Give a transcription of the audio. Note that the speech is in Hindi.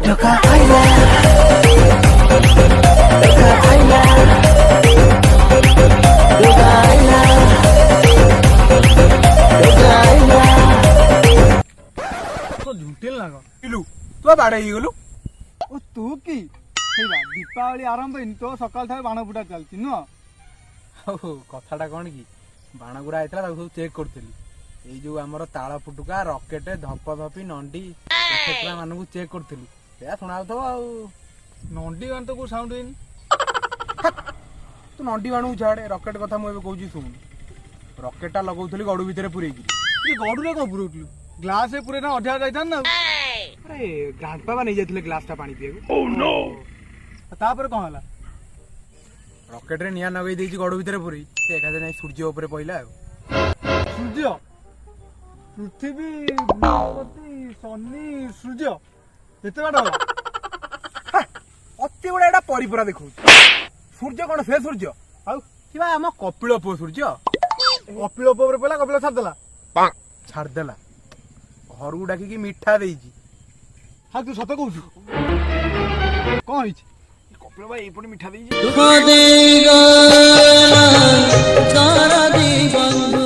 टका आइला टका आइला टका आइला टका आइला तो झुंटिल ना इलू तू बाड़े ही गलु ओ तू की हेला दीपावली आरंभ इन तो सकाल थारे बाण फुटा चलती नुह कथाटा कौन कि बाण गुड़ा आइतला ताकू सब चेक करथली एई जो हमर ताଳ फुटुका रॉकेट धप धपी नंडी एक्सेट्रा मानू चेक करथली या सुनाउथो आ नंडी गान तो को साउंड हेनी तू नंडी बाणू छाड़े रॉकेट कथा मु एबे कहूची सुन रॉकेटटा लगौथली गडू भितरे पुरेकी ये गडुरे को पुरोटलु ग्लास ए पुरे ना अढिया जाइतान ना अरे ग्रांडपा नहीं जाइतले ग्लासटा पानी पिएको ओह नो तापर कोन हला रॉकेट रे निया नगई देछि गडू भितरे पुरई देखा जे नै सूर्य ऊपर पइला सूर्य पृथ्वी बृहस्पति शनि सूर्य एते बाटा हला अति बड़ा एटा परिपुरा देखौ सूर्य कोन से सूर्य आउ किबा हम कपिल पो सूर्य कपिल ऊपर पइला कपिल छाड़ देला छाड़ देला घर को डाकी की मिठा देछि हां तू सत कहू कोन हिच कपिल भाई एपटे मिठा देछि दुख देगा तारा दी बंधु